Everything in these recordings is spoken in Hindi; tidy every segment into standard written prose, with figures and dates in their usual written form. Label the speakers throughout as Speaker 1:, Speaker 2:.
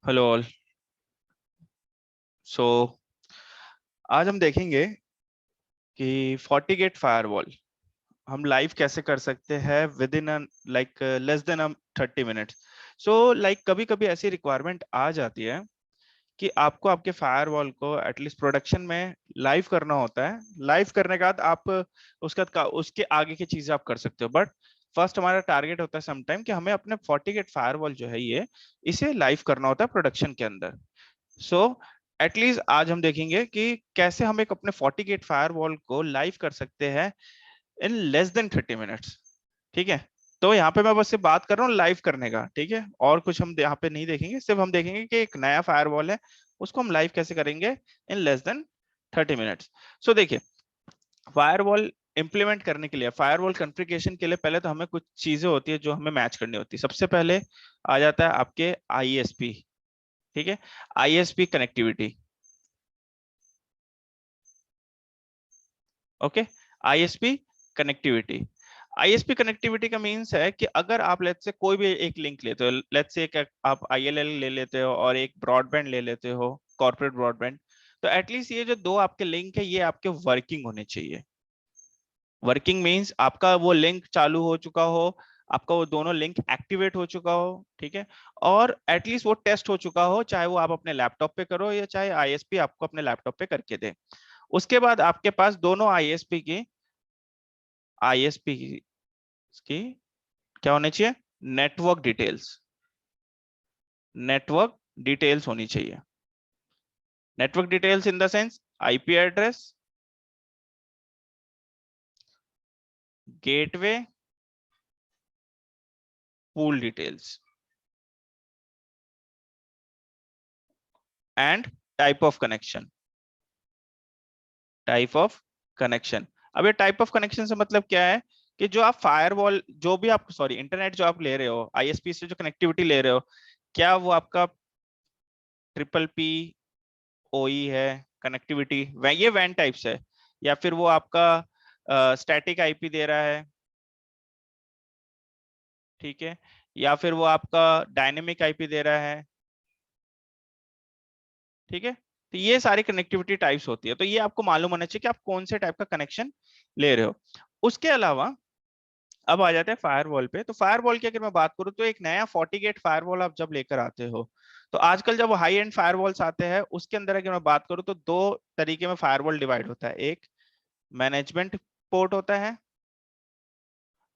Speaker 1: Hello all. सो आज हम देखेंगे कि FortiGate फायरवॉल हम लाइव कैसे कर सकते हैं with in like less than 30 minutes. Like कभी कभी ऐसी रिक्वायरमेंट आ जाती है कि आपको आपके फायरवॉल को एटलीस्ट प्रोडक्शन में लाइव करना होता है। लाइव करने के बाद आप उसके आगे की चीजें आप कर सकते हो, बट फर्स्ट हमारा टारगेट होता है समटाइम कि हमें अपने FortiGate फायरवॉल जो है ये इसे लाइव करना होता है प्रोडक्शन के अंदर। सो एटलीस्ट आज हम देखेंगे कि कैसे हम एक अपने FortiGate फायरवॉल को लाइव कर सकते हैं इन लेस देन 30 मिनट्स। ठीक है, तो यहाँ पे मैं बस से बात कर रहा हूँ लाइव करने का। ठीक है, और कुछ हम यहाँ पे नहीं देखेंगे, सिर्फ हम देखेंगे कि एक नया फायरवॉल है उसको हम लाइव कैसे करेंगे इन लेस देन 30 मिनट्स। सो देखिए, फायरवॉल इंप्लीमेंट करने के लिए, फायरवॉल कॉन्फ़िगरेशन के लिए पहले तो हमें कुछ चीजें होती है जो हमें मैच करनी होती है। सबसे पहले आ जाता है आपके ISP। ठीक है, ISP connectivity. Okay, ISP connectivity. ISP connectivity का मीन्स है कि अगर आप लेट्स से कोई भी एक लिंक लेते हो, लेट्स से एक आप ILL ले लेते हो और एक ब्रॉडबैंड ले लेते हो, कॉर्पोरेट ब्रॉडबैंड, तो एटलीस्ट ये जो दो आपके लिंक है ये आपके वर्किंग होने चाहिए। वर्किंग मीन्स आपका वो लिंक चालू हो चुका हो, आपका वो दोनों लिंक एक्टिवेट हो चुका हो। ठीक है, और एटलीस्ट वो टेस्ट हो चुका हो, चाहे वो आप अपने लैपटॉप पे करो या चाहे आईएसपी आपको अपने लैपटॉप पे करके दे। उसके बाद आपके पास दोनों आईएसपी की क्या होनी चाहिए, नेटवर्क डिटेल्स। नेटवर्क डिटेल्स होनी चाहिए। Network details in the sense IP address, gateway, pool details and type of connection. Type of connection. अब ये टाइप ऑफ कनेक्शन से मतलब क्या है कि जो आप फायरवॉल, जो भी आप सॉरी इंटरनेट जो आप ले रहे हो, आईएसपी से जो कनेक्टिविटी ले रहे हो, क्या वो आपका ट्रिपल पी ओई है कनेक्टिविटी, ये वैन टाइप्स है, या फिर वो आपका स्टैटिक आईपी दे रहा है। ठीक है, या फिर वो आपका डायनेमिक आईपी दे रहा है। ठीक है, तो ये सारी कनेक्टिविटी टाइप्स होती है, तो ये आपको मालूम होना चाहिए कि आप कौन से टाइप का कनेक्शन ले रहे हो। उसके अलावा अब आ जाते हैं फायरवॉल पे। तो फायरवॉल की अगर मैं बात करूं तो एक नया FortiGate फायरवॉल आप जब लेकर आते हो, तो आजकल जब हाई एंड फायरवॉल्स आते हैं उसके अंदर अगर मैं बात करूं तो दो तरीके में फायरवॉल डिवाइड होता है। एक मैनेजमेंट पोर्ट होता है,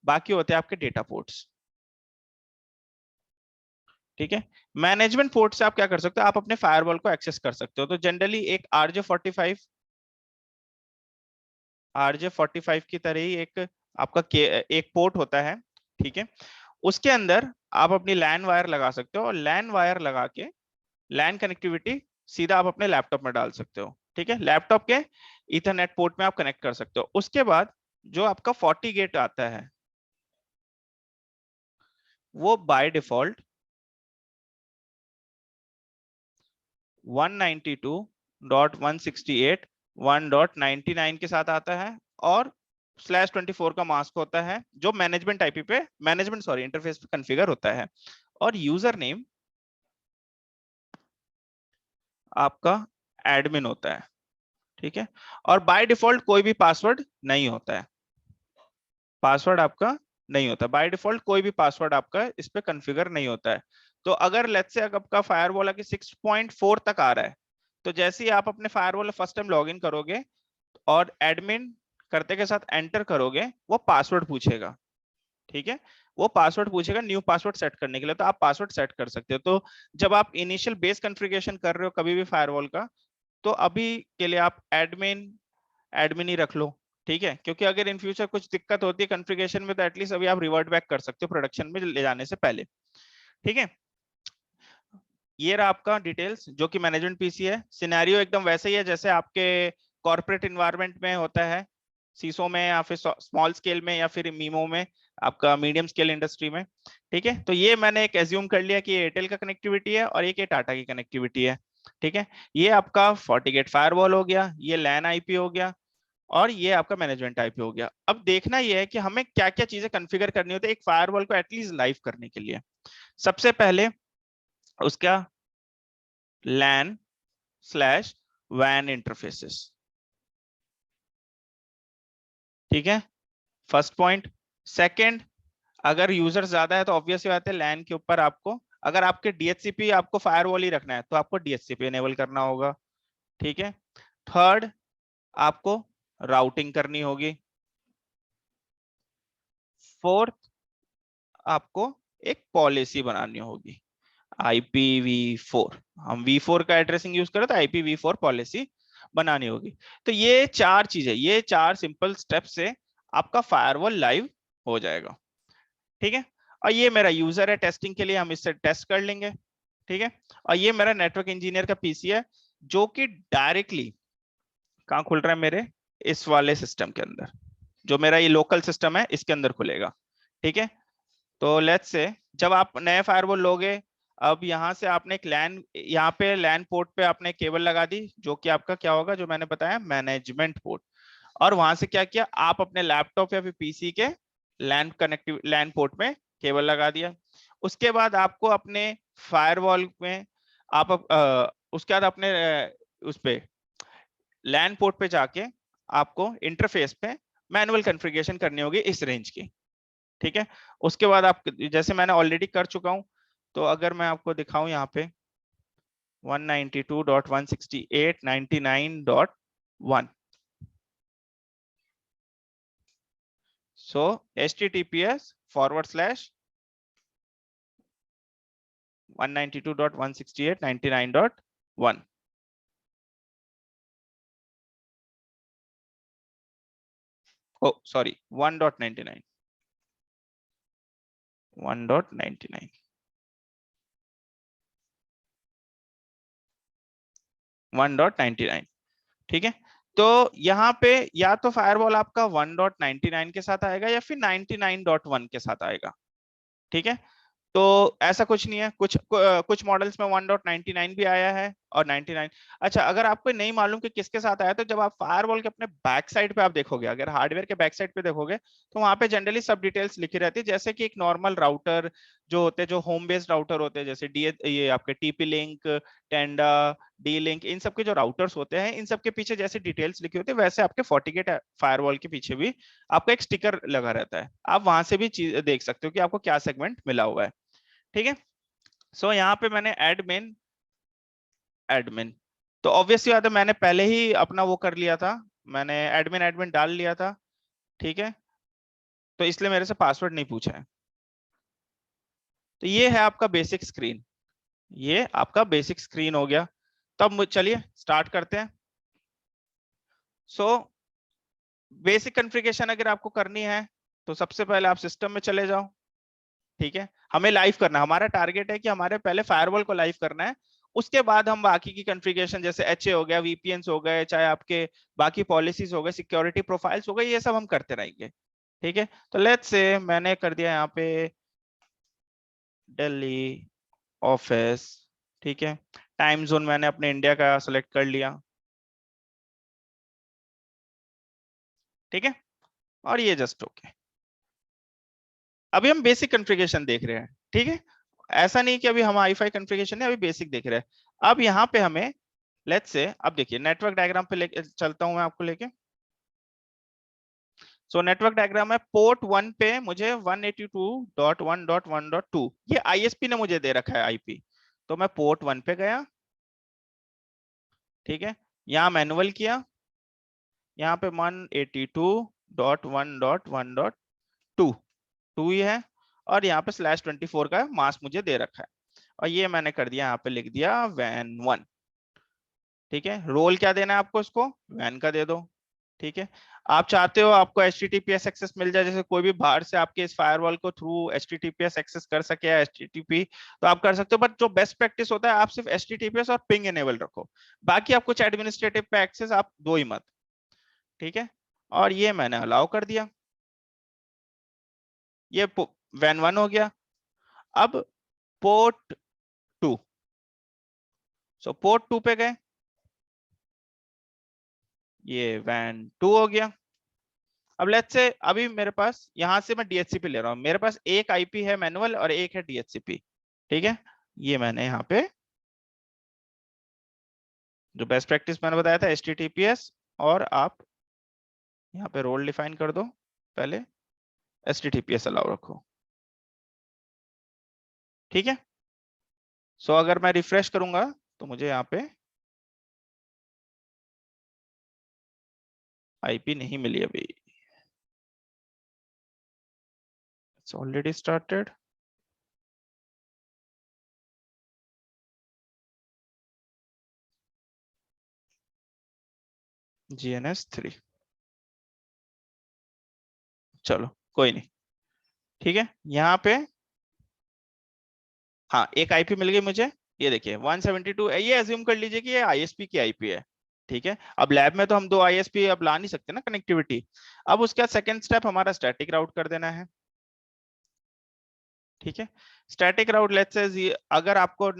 Speaker 1: बाकी होते हैं आपके डेटा पोर्ट्स। ठीक है, मैनेजमेंट पोर्ट से आप क्या कर सकते हो, आप अपने फायरवॉल को एक्सेस कर सकते हो। तो जनरली एक RJ45 की तरह ही एक आपका एक पोर्ट होता है। ठीक है, उसके अंदर आप अपनी लैन वायर लगा सकते हो और लैन वायर लगा के लैन कनेक्टिविटी सीधा आप अपने लैपटॉप में डाल सकते हो। ठीक है, लैपटॉप के ईथरनेट पोर्ट में आप कनेक्ट कर सकते हो। उसके बाद जो आपका FortiGate आता है वो बाय डिफॉल्ट 192.168.1.99 के साथ आता है और /24 का मास्क होता है जो मैनेजमेंट आईपी पे, मैनेजमेंट सॉरी इंटरफेस पे कॉन्फ़िगर होता है। और यूजर नेम आपका एडमिन होता है। ठीक है, और बाय डिफॉल्ट कोई भी पासवर्ड नहीं होता है। पासवर्ड आपका नहीं होता बाय डिफॉल्ट, कोई भी पासवर्ड आपका इस पे कॉन्फ़िगर नहीं होता है। तो अगर लेट्स से आपका फायरवॉल आके 6.4 तक आ रहा है, तो जैसे ही आप अपने फायरवॉल फर्स्ट टाइम लॉगिन करोगे और एडमिन करते के साथ एंटर करोगे, वो पासवर्ड पूछेगा। ठीक है, वो पासवर्ड पूछेगा न्यू पासवर्ड सेट करने के लिए, तो आप पासवर्ड सेट कर सकते हो। तो जब आप इनिशियल बेस कॉन्फ़िगरेशन कर रहे हो कभी भी फायरवॉल का, तो अभी के लिए आप एडमिन एडमिन ही रख लो। ठीक है, क्योंकि अगर इन फ्यूचर कुछ दिक्कत होती है कॉन्फ़िगरेशन में तो एटलीस्ट अभी आप रिवर्ट बैक कर सकते हो प्रोडक्शन में ले जाने से पहले। ठीक है, ये रहा आपका डिटेल्स जो कि मैनेजमेंट पीसी है। सिनेरियो एकदम वैसे ही है जैसे आपके कॉर्पोरेट इन्वायरमेंट में होता है, सीसो में या फिर स्मॉल स्केल में या फिर मीमो में, आपका मीडियम स्केल इंडस्ट्री में। ठीक है, तो ये मैंने एक एज्यूम कर लिया कि एयरटेल का कनेक्टिविटी है और एक ये टाटा की कनेक्टिविटी है। ठीक है, ये आपका FortiGate फायरवॉल हो गया, ये लैन आईपी हो गया, और ये आपका मैनेजमेंट आईपी हो गया। अब देखना ये है कि हमें क्या क्या चीजें कॉन्फ़िगर करनी होती है एक फायरवॉल को एटलीस्ट लाइव करने के लिए। सबसे पहले उसका LAN स्लैश WAN इंटरफेसेस। ठीक है, फर्स्ट पॉइंट। सेकंड, अगर यूजर ज्यादा है तो ऑब्वियस बात है लैन के ऊपर आपको, अगर आपके डीएचसीपी आपको फायरवॉल ही रखना है तो आपको डीएचसीपी इनेबल करना होगा। ठीक है। थर्ड, आपको राउटिंग करनी होगी। फोर्थ, आपको एक पॉलिसी बनानी होगी, IPv4। हम V4 का एड्रेसिंग यूज करें तो IPv4 पॉलिसी बनानी होगी। तो ये चार चीजें, ये चार सिंपल स्टेप से आपका फायरवॉल लाइव हो जाएगा। ठीक है, और ये मेरा यूजर है, टेस्टिंग के लिए हम इससे टेस्ट कर लेंगे। ठीक है, और ये मेरा नेटवर्क इंजीनियर का पीसी है जो कि डायरेक्टली कहाँ खुल रहा है, मेरे इस वाले सिस्टम के अंदर, जो मेरा ये लोकल सिस्टम है इसके अंदर खुलेगा। ठीक है, तो लेट्स से जब आप नए फायरवॉल लोगे, अब यहाँ से आपने एक लैन, यहाँ पे लैन पोर्ट पे आपने केबल लगा दी, जो कि आपका क्या होगा, जो मैंने बताया मैनेजमेंट पोर्ट। और वहां से क्या किया, आप अपने लैपटॉप या फिर पीसी के लैन पोर्ट में केबल लगा दिया। उसके बाद आपको अपने फायरवॉल में आप उसके बाद अपने उस पे लैन पोर्ट पे जाके आपको इंटरफेस पे मैनुअल कॉन्फ़िगरेशन करनी होगी इस रेंज की। ठीक है, उसके बाद आप, जैसे मैंने ऑलरेडी कर चुका हूं, तो अगर मैं आपको दिखाऊं यहाँ पे 192.168.99.1, सो https://192.168.99.1। ओ सॉरी, 1.99, 1.99, 1.99। ठीक है, तो यहाँ पे या तो फायरवॉल आपका 1.99 के साथ आएगा या फिर 99.1 के साथ आएगा। ठीक है, तो ऐसा कुछ नहीं है, कुछ मॉडल्स में 1.99 भी आया है और 99। अच्छा, अगर आपको नहीं मालूम कि किसके साथ आया, तो जब आप फायरवॉल के अपने बैक साइड पे आप देखोगे, अगर हार्डवेयर के बैक साइड पे देखोगे, तो वहां पे जनरली सब डिटेल्स लिखी रहती है, जैसे कि एक नॉर्मल राउटर जो होते हैं, जो होम बेस्ड राउटर होते हैं, जैसे डी, ये आपके TP लिंक, टेंडा, डी लिंक, इन सब के जो राउटर्स होते हैं, इन सब के पीछे जैसे डिटेल्स लिखी होती है, वैसे आपके FortiGate फायरवॉल के पीछे भी आपका एक स्टिकर लगा रहता है। आप वहां से भी चीज देख सकते हो कि आपको क्या सेगमेंट मिला हुआ है। ठीक है, सो यहाँ पे मैंने एडमिन एडमिन, तो ऑब्वियसली बात है, मैंने पहले ही अपना वो कर लिया था, मैंने एडमिन एडमिन डाल लिया था। ठीक है, तो इसलिए मेरे से पासवर्ड नहीं पूछा है। तो ये है आपका बेसिक स्क्रीन, ये आपका बेसिक स्क्रीन हो गया। तब चलिए स्टार्ट करते हैं। सो बेसिक कॉन्फ़िगरेशन अगर आपको करनी है, तो सबसे पहले आप सिस्टम में चले जाओ। ठीक है, हमें लाइव करना, हमारा टारगेट है कि हमारे पहले फायरवॉल को लाइव करना है, उसके बाद हम बाकी की कॉन्फ़िगरेशन, जैसे HA हो गया, VPNs हो गए, चाहे आपके बाकी पॉलिसीज हो गए, सिक्योरिटी प्रोफाइल्स हो गए, ये सब हम करते रहेंगे। ठीक है, तो लेट्स से मैंने कर दिया यहाँ पे दिल्ली ऑफिस। ठीक है, टाइम जोन मैंने अपने इंडिया का सेलेक्ट कर लिया। ठीक है, और ये जस्ट ओके। अभी हम बेसिक कॉन्फ़िगरेशन देख रहे हैं। ठीक है, ऐसा नहीं कि अभी हम हाई फाई कॉन्फ़िगरेशन है, अभी बेसिक देख रहे हैं। अब यहाँ पे हमें लेट्स से, अब देखिए नेटवर्क डायग्राम पे लेके चलता हूं मैं आपको लेके। सो नेटवर्क डायग्राम में पोर्ट 1 पे मुझे 182.1.1.2, ये ISP ने मुझे दे रखा है IP, तो मैं पोर्ट 1 पे गया। ठीक है, यहाँ मैनुअल किया, यहाँ पे 182.1.1.2 2 ही है, और यहाँ पे /24 का मास्क मुझे दे रखा है, और ये मैंने कर दिया, यहाँ पे लिख दिया WAN 1। ठीक है, रोल क्या देना है आपको, इसको WAN का दे दो। ठीक है, आप चाहते हो आपको HTTPS एक्सेस मिल जाए, जैसे कोई भी बाहर से आपके इस फायरवॉल को थ्रू HTTPS एक्सेस कर सके या HTTP, तो आप कर सकते हो, बट जो बेस्ट प्रैक्टिस होता है, आप सिर्फ HTTPS और पिंग इनेबल रखो, बाकी आप कुछ एडमिनिस्ट्रेटिव पे एक्सेस आप दो ही मत। ठीक है, और ये मैंने अलाउ कर दिया, ये WAN 1 हो गया। अब पोर्ट 2, सो पोर्ट 2 पे गए, ये WAN 2 हो गया। अब लेट्स से अभी मेरे पास यहां से मैं DHCP ले रहा हूं, मेरे पास एक IP है मैनुअल और एक है DHCP। ठीक है, ये मैंने यहाँ पे जो बेस्ट प्रैक्टिस मैंने बताया था HTTPS, और आप यहाँ पे रोल डिफाइन कर दो, पहले HTTPS अलाउ रखो। ठीक है, सो अगर मैं रिफ्रेश करूंगा तो मुझे यहाँ पे आईपी नहीं मिली अभी। It's already started. GNS3, चलो कोई नहीं। ठीक है, यहाँ पे हाँ एक आईपी मिल गई मुझे। ये देखिए 172, ये अज्यूम कर लीजिए कि ये आईएसपी की आईपी है। ठीक है, अब लैब में तो हम दो आईएसपी अब ला नहीं सकते ना कनेक्टिविटी। अब उसका सेकंड स्टेप हमारा स्टैटिक राउट कर देना है। ठीक है, स्टैटिक राउट लेट्स से अगर आपको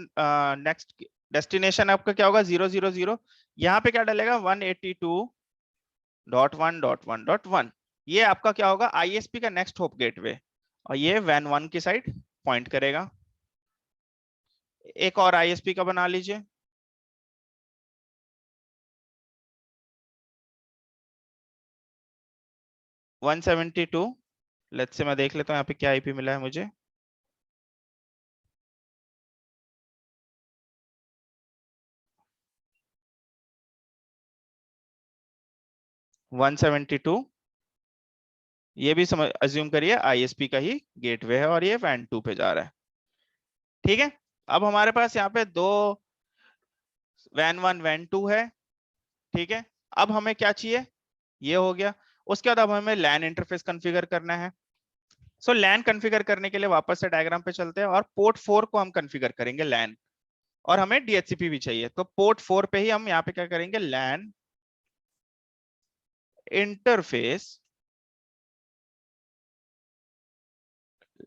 Speaker 1: नेक्स्ट डेस्टिनेशन आपका क्या होगा 000, यहाँ पे क्या डालेगा 182.1.1.1, ये आपका क्या होगा आईएसपी का नेक्स्ट होप गेटवे, और ये वैन 1 की साइड पॉइंट करेगा। एक और आईएसपी का बना लीजिए। वन 172, लेट्स से मैं देख लेता हूँ यहाँ पे क्या आईपी मिला है मुझे। 172, ये भी समझ अज्यूम करिए आईएसपी का ही गेटवे है और ये वैन 2 पे जा रहा है। ठीक है, अब हमारे पास यहाँ पे दो वैन 1 वैन 2 है। ठीक है, अब हमें क्या चाहिए, ये हो गया। उसके बाद अब हमें लैन इंटरफेस कॉन्फ़िगर करना है। सो लैन कॉन्फ़िगर करने के लिए वापस से डायग्राम पे चलते हैं, और पोर्ट 4 को हम कॉन्फ़िगर करेंगे लैन, और हमें DHCP भी चाहिए, तो पोर्ट 4 पे ही हम यहाँ पे क्या करेंगे लैन इंटरफेस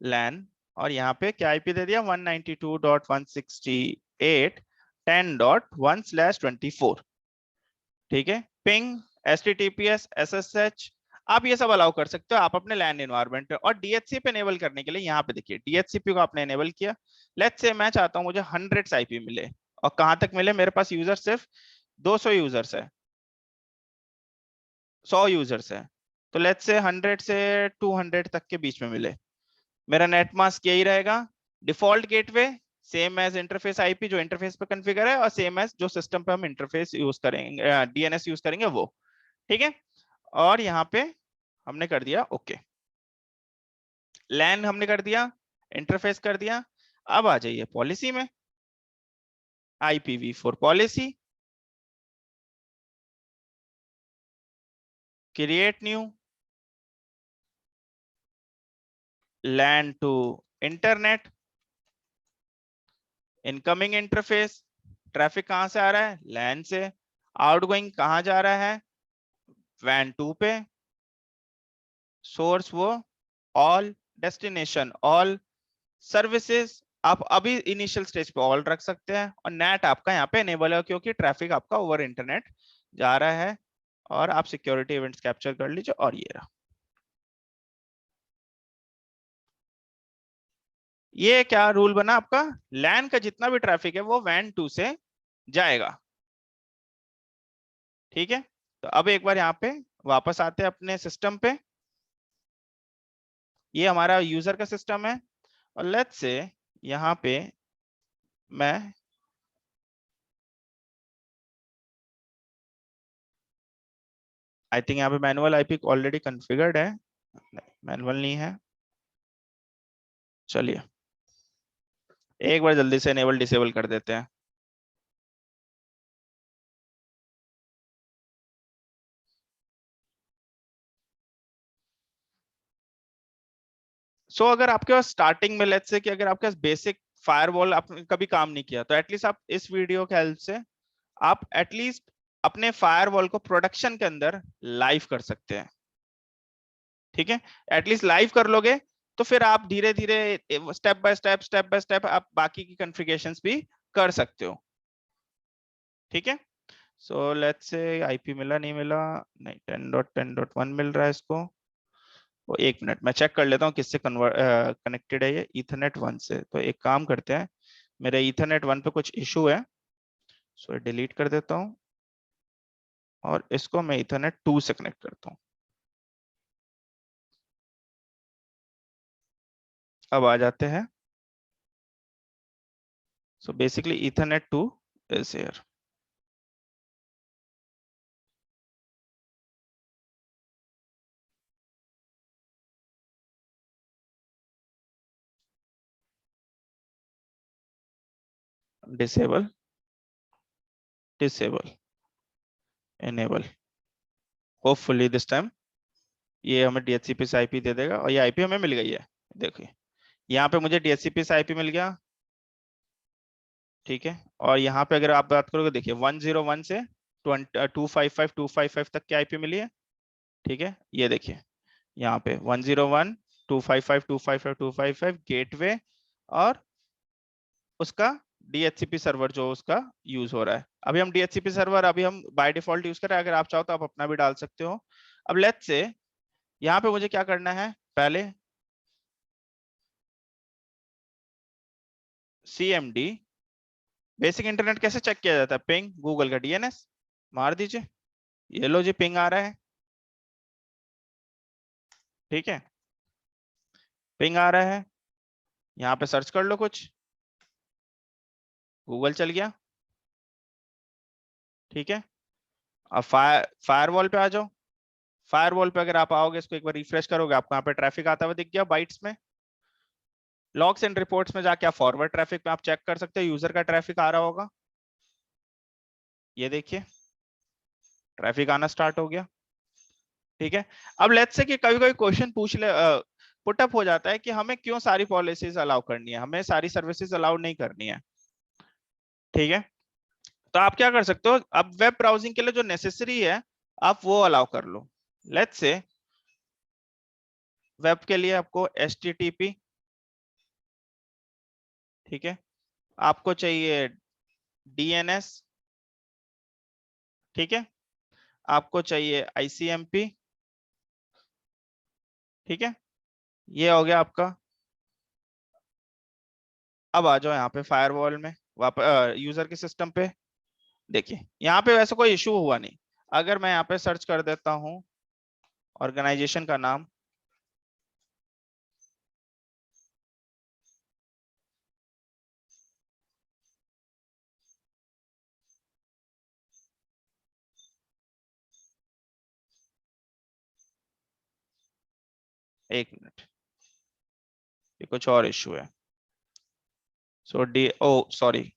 Speaker 1: लैन, और यहाँ पे क्या आईपी दे दिया 192.168.10.1/24। ठीक है, पिंग HTTPS SSH, आप ये सब अलाउ कर सकते हो आप अपने लैन एनवायरनमेंट पे। और DHCP एनेबल करने के लिए यहाँ पे देखिए DHCP को आपने एनेबल किया। लेट्स से मैं चाहता हूँ मुझे 100 आईपी मिले, और कहां तक मिले, मेरे पास यूजर सिर्फ 200 यूजर्स है, 100 यूजर्स है, तो लेट्स से 100 से 200 तक के बीच में मिले। मेरा नेट मास्क यही रहेगा, default gateway same as interface IP जो इंटरफेस पे कॉन्फ़िगर है, और सेम एज जो सिस्टम पे हम इंटरफेस यूज करेंगे डीएनएस यूज करेंगे वो। ठीक है, और यहाँ पे हमने कर दिया ओके, लैन हमने कर दिया, इंटरफेस कर दिया। अब आ जाइए पॉलिसी में, IPv4 policy, create new, LAN to internet, incoming interface, traffic कहां से आ रहा है लैन से, आउटगोइंग कहां जा रहा है वैन 2 पे, सोर्स वो ऑल, डेस्टिनेशन ऑल, सर्विसेज आप अभी इनिशियल स्टेज पे ऑल रख सकते हैं, और नेट आपका यहाँ पे एनेबल है क्योंकि ट्रैफिक आपका ओवर इंटरनेट जा रहा है। और आप सिक्योरिटी इवेंट्स कैप्चर कर लीजिए, और ये रहा। ये क्या रूल बना आपका, लैन का जितना भी ट्रैफिक है वो वैन 2 से जाएगा। ठीक है, तो अब एक बार यहाँ पे वापस आते हैं अपने सिस्टम पे, ये हमारा यूजर का सिस्टम है, और लेट्स से यहाँ पे मैं आई थिंक यहाँ पे मैनुअल आईपी ऑलरेडी कॉन्फ़िगर्ड है, मैनुअल नहीं है। चलिए एक बार जल्दी से एनेबल डिसेबल कर देते हैं। सो अगर आपके पास स्टार्टिंग में लेट्स से कि अगर आपके पास बेसिक फायरवॉल आपने कभी काम नहीं किया, तो एटलीस्ट आप इस वीडियो के हेल्प से आप एटलीस्ट अपने फायरवॉल को प्रोडक्शन के अंदर लाइव कर सकते हैं। ठीक है, एटलीस्ट लाइव कर लोगे तो फिर आप धीरे धीरे स्टेप बाय स्टेप आप बाकी की कॉन्फ़िगरेशंस भी कर सकते हो। ठीक है, सो लेट्स से आईपी मिला नहीं मिला, नहीं 10.10.1 मिल रहा है इसको। वो एक मिनट मैं चेक कर लेता हूँ किससे कनेक्टेड है ये, ईथरनेट 1 से। तो एक काम करते हैं, मेरे ईथरनेट 1 पे कुछ इशू है, सो डिलीट कर देता हूं और इसको मैं इथरनेट 2 से कनेक्ट करता हूं। अब आ जाते हैं। So basically Ethernet 2 is here. Disable, disable, enable. Hopefully this time ये हमें DHCP से आईपी दे देगा और ये आईपी हमें मिल गई है। देखिए यहाँ पे मुझे DHCP से आईपी मिल गया, ठीक है। और यहाँ पे अगर आप बात करोगे, देखिए 101 से 255 तक की आईपी मिली है, ठीक है। ये देखिए यहाँ पे 101 255 गेटवे और उसका DHCP सर्वर जो उसका यूज हो रहा है। अभी हम DHCP सर्वर अभी हम बाय डिफॉल्ट यूज कर रहे हैं, अगर आप चाहो तो आप अपना भी डाल सकते हो। अब लेट्स से यहाँ पे मुझे क्या करना है, पहले CMD बेसिक इंटरनेट कैसे चेक किया जाता है, पिंग, गूगल का DNS मार दीजिए, ये लो जी पिंग आ रहा है, ठीक है। पिंग आ रहा है, यहाँ पे सर्च कर लो कुछ, गूगल चल गया, ठीक है। अब फायरवॉल पे आ जाओ। फायरवॉल पे अगर आप आओगे, इसको एक बार रिफ्रेश करोगे, आपको यहाँ पे ट्रैफिक आता हुआ दिख गया बाइट्स में। लॉग्स एंड रिपोर्ट्स में जाके आप फॉरवर्ड ट्रैफिक में आप चेक कर सकते हो, यूजर का ट्रैफिक आ रहा होगा। ये देखिए ट्रैफिक आना स्टार्ट हो गया, ठीक है। अब लेट्स से कि कभी कभी क्वेश्चन पूछ ले पुटअप हो जाता है कि हमें क्यों सारी पॉलिसीज अलाउ करनी है, हमें सारी सर्विसेज अलाउ नहीं करनी है, ठीक है। तो आप क्या कर सकते हो, अब वेब ब्राउजिंग के लिए जो नेसेसरी है आप वो अलाउ कर लो। लेट्स से वेब के लिए आपको HTTP, ठीक है। आपको चाहिए DNS, ठीक है। आपको चाहिए ICMP, ठीक है। ये हो गया आपका। अब आ जाओ यहाँ पे फायरवॉल में वापस यूजर के सिस्टम पे। देखिए यहाँ पे वैसे कोई इशू हुआ नहीं। अगर मैं यहाँ पे सर्च कर देता हूँ ऑर्गेनाइजेशन का नाम, एक मिनट, ये कुछ और इशू है। सो डी ओ सॉरी,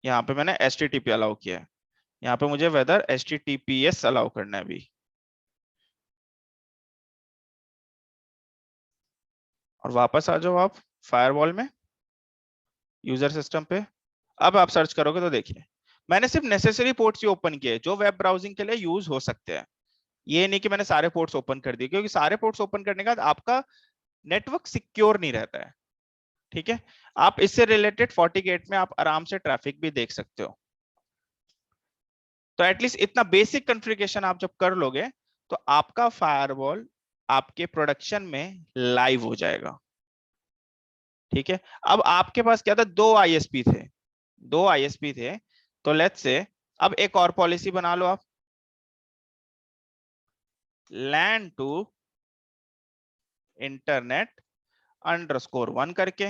Speaker 1: यहाँ पे मैंने HTTP अलाउ किया है, यहाँ पे मुझे वेदर HTTPS अलाउ करना है अभी। और वापस आ जाओ आप फायरवॉल में यूजर सिस्टम पे। अब आप सर्च करोगे तो देखिए मैंने सिर्फ नेसेसरी पोर्ट्स ही ओपन किए जो वेब ब्राउजिंग के लिए यूज हो सकते हैं। ये नहीं कि मैंने सारे पोर्ट्स ओपन कर दिए, क्योंकि सारे पोर्ट्स ओपन करने के बाद आपका नेटवर्क सिक्योर नहीं रहता है, ठीक है। आप इससे रिलेटेड FortiGate में आप आराम से ट्रैफिक भी देख सकते हो। तो एटलीस्ट इतना बेसिक कॉन्फ़िगरेशन आप जब कर लोगे तो आपका फायरवॉल आपके प्रोडक्शन में लाइव हो जाएगा, ठीक है। अब आपके पास क्या था, दो ISP थे, दो ISP थे। तो लेट्स से अब एक और पॉलिसी बना लो आप, LAN टू इंटरनेट _1 करके।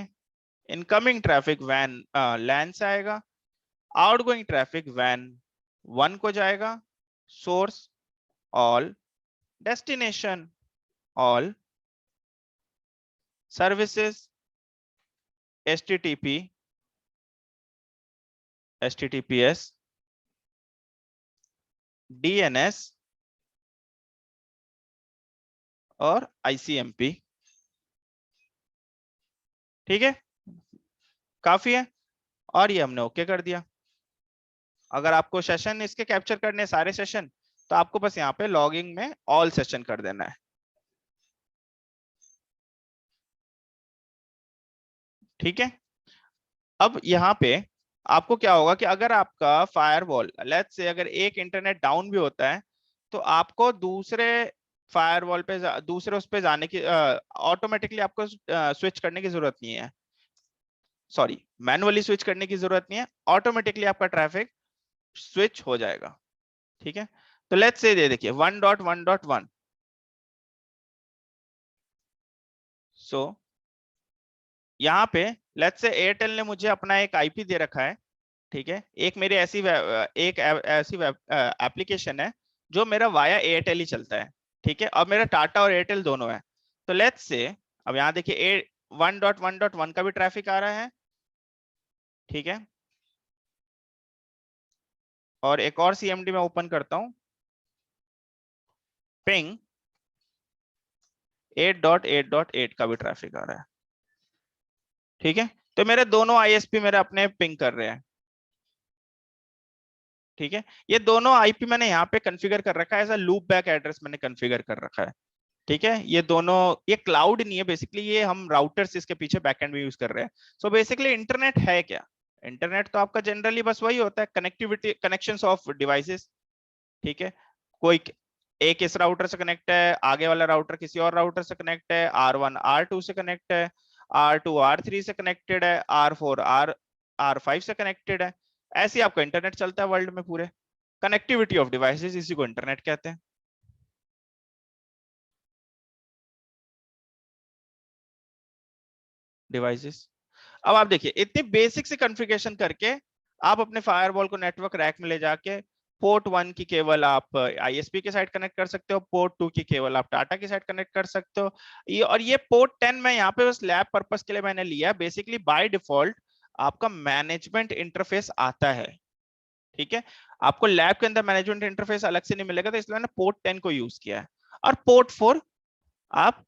Speaker 1: इनकमिंग ट्रैफिक वैन LAN से आएगा, आउटगोइंग ट्रैफिक वैन 1 को जाएगा, source all, destination all, services HTTP HTTPS DNS और ICMP, ठीक है। काफी है, और ये हमने ओके कर दिया। अगर आपको सेशन इसके कैप्चर करने सारे सेशन, तो आपको बस यहाँ पे लॉगिंग में ऑल सेशन कर देना है, ठीक है। अब यहाँ पे आपको क्या होगा कि अगर आपका फायरवॉल लेट्स से अगर एक इंटरनेट डाउन भी होता है, तो आपको दूसरे फायरवॉल पे दूसरे उस पे जाने की ऑटोमेटिकली आपको स्विच करने की जरूरत नहीं है, सॉरी मैनुअली स्विच करने की जरूरत नहीं है। ऑटोमेटिकली आपका ट्रैफिक स्विच हो जाएगा। ठीक है, तो लेट्स से देखिए 1.1.1। सो यहाँ पे लेट्स से एयरटेल ने मुझे अपना एक आईपी दे रखा है। ठीक है, एक मेरी ऐसी एप्लीकेशन है जो मेरा वाया एयरटेल ही चलता है। ठीक है, और मेरा टाटा और एयरटेल दोनों है। तो लेट्स से अब यहाँ देखिए 1.1.1 का भी ट्रैफिक आ रहा है। ठीक है, और एक और सीएमडी में ओपन करता हूं, पिंग 8.8.8 का भी ट्रैफिक आ रहा है। ठीक है, तो मेरे दोनों आईएसपी मेरे अपने पिंग कर रहे हैं। ठीक है, ये दोनों आईपी मैंने यहाँ पे कॉन्फ़िगर कर रखा है, ऐसा लूप बैक एड्रेस मैंने कॉन्फ़िगर कर रखा है। ठीक है, ये दोनों, ये क्लाउड नहीं है बेसिकली, ये हम राउटर्स इसके पीछे बैकएंड में यूज कर रहे हैं। सो बेसिकली इंटरनेट है क्या? इंटरनेट तो आपका जनरली बस वही होता है, कनेक्टिविटी, कनेक्शंस ऑफ डिवाइसेस। ठीक है, कोई एक इस राउटर से कनेक्ट है, आगे वाला राउटर किसी और राउटर से कनेक्ट है, R1 R2 से कनेक्ट है, R2 R3 से कनेक्टेड है, R4 R5 से कनेक्टेड है। ऐसे ही आपका इंटरनेट चलता है वर्ल्ड में पूरे। कनेक्टिविटी ऑफ डिवाइसेस, इसी को इंटरनेट कहते हैं। डिवाइसेस, अब आप देखिए इतनी बेसिक से कॉन्फ़िगरेशन करके आप अपने फायरवॉल को नेटवर्क रैक में ले जाके पोर्ट 1 की केवल आप आईएसपी के साइड कनेक्ट कर सकते हो, पोर्ट 2 की केवल आप टाटा की साइड कनेक्ट कर सकते हो। ये और ये पोर्ट 10 में यहाँ पे बस लैब पर्पस के लिए मैंने लिया। बेसिकली बाय डिफॉल्ट आपका मैनेजमेंट इंटरफेस आता है। ठीक है, आपको लैब के अंदर मैनेजमेंट इंटरफेस अलग से नहीं मिलेगा, तो इसलिए मैंने पोर्ट 10 को यूज किया है। और पोर्ट 4 आप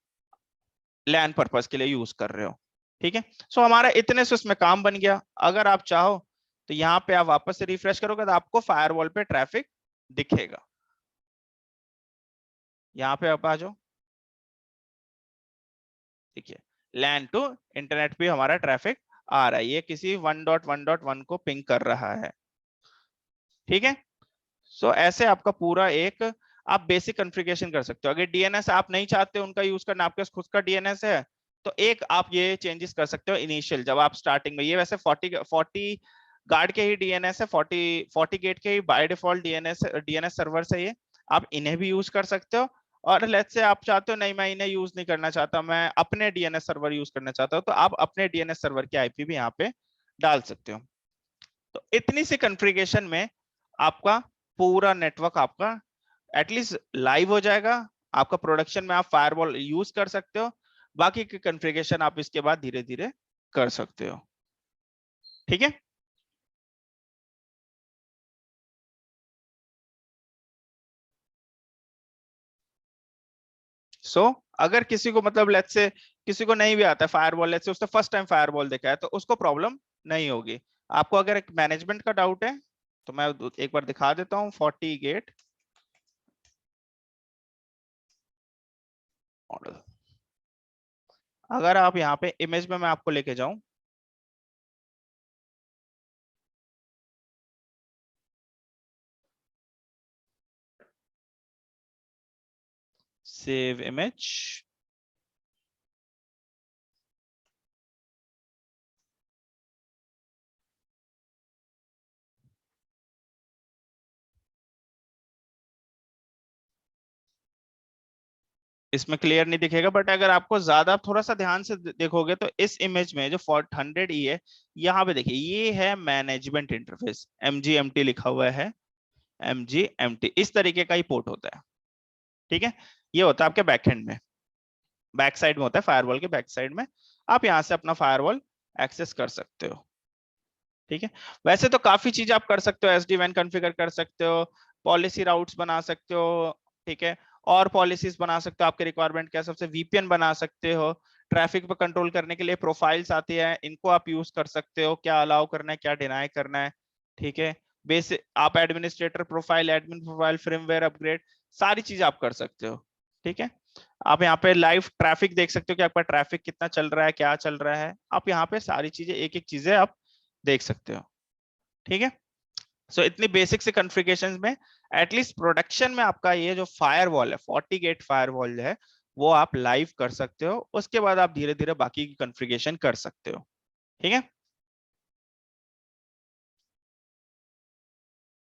Speaker 1: लैन पर्पस के लिए यूज कर रहे हो। ठीक है, सो हमारा इतने से उसमें काम बन गया। अगर आप चाहो तो यहाँ पे आप वापस से रिफ्रेश करोगे तो आपको फायरवॉल पे ट्रैफिक दिखेगा। यहाँ पे आप आ जाओ, देखिए लैन टू इंटरनेट पे हमारा ट्रैफिक आ रहा है, ये किसी 1.1.1 को पिंग कर रहा है। ठीक है, सो ऐसे आपका पूरा एक आप बेसिक कॉन्फ़िगरेशन कर सकते हो। अगर डीएनएस आप नहीं चाहते उनका यूज करना, आपके पास खुद का डीएनएस है, तो एक आप ये चेंजेस कर सकते हो इनिशियल, जब आप स्टार्टिंग में, ये वैसे 40 गार्ड के ही डीएनएस है, 40 गेट के ही बाय डिफॉल्ट डीएनएस सर्वर है ये। आप इन्हें भी यूज कर सकते हो। और लेट्स से आप चाहते हो नहीं मैं इन्हें यूज नहीं करना चाहता, मैं अपने डीएनएस सर्वर यूज करना चाहता हूं, तो आप अपने डीएनएस सर्वर की आईपी भी यहाँ पे डाल सकते हो। तो इतनी सी कॉन्फ़िगरेशन में आपका पूरा नेटवर्क आपका एटलीस्ट लाइव हो जाएगा। आपका प्रोडक्शन में आप फायरवॉल यूज कर सकते हो, बाकी की कॉन्फ़िगरेशन आप इसके बाद धीरे धीरे कर सकते हो। ठीक है, अगर किसी को मतलब लेट्स से किसी को नहीं भी आता है फायरवॉल, लेट्स से उसने फर्स्ट टाइम फायरवॉल देखा है, तो उसको प्रॉब्लम नहीं होगी। आपको अगर एक मैनेजमेंट का डाउट है तो मैं एक बार दिखा देता हूँ 40 गेट मॉडल। अगर आप यहाँ पे इमेज में मैं आपको लेके जाऊं, सेव इमेज, इसमें क्लियर नहीं दिखेगा, बट अगर आपको ज्यादा थोड़ा सा ध्यान से देखोगे तो इस इमेज में जो 100E है, यहाँ पे देखिए ये है मैनेजमेंट इंटरफेस, MGMT लिखा हुआ है। MGMT इस तरीके का ही पोर्ट होता है। ठीक है, ये होता है आपके बैकएंड में, बैक साइड में होता है, फायरवॉल के बैक साइड में आप यहाँ से अपना फायरवॉल एक्सेस कर सकते हो। ठीक है, वैसे तो काफी चीज आप कर सकते हो, SD-WAN कॉन्फ़िगर कर सकते हो, पॉलिसी राउट्स बना सकते हो। ठीक है, और पॉलिसीज बना सकते हो आपके रिक्वायरमेंट के हिसाब से, VPN बना सकते हो, ट्रैफिक पर कंट्रोल करने के लिए प्रोफाइल्स आती है, इनको आप यूज कर सकते हो, क्या अलाउ करना है क्या डिनाई करना है। ठीक है, बेसिक आप administrator profile, admin profile, firmware upgrade, सारी चीज आप कर सकते हो। ठीक है, आप यहाँ पे लाइव ट्रैफिक देख सकते हो कि आपका ट्रैफिक कितना चल रहा है, क्या चल रहा है, आप यहाँ पे सारी चीजें एक एक चीजें आप देख सकते हो। ठीक है, सो इतनी बेसिक से कॉन्फ़िगरेशंस में एटलीस्ट प्रोडक्शन में आपका ये जो फायरवॉल है, 40 गेट फायरवॉल है, वो आप लाइव कर सकते हो। उसके बाद आप धीरे धीरे बाकी की कॉन्फ़िगरेशन कर सकते हो। ठीक है।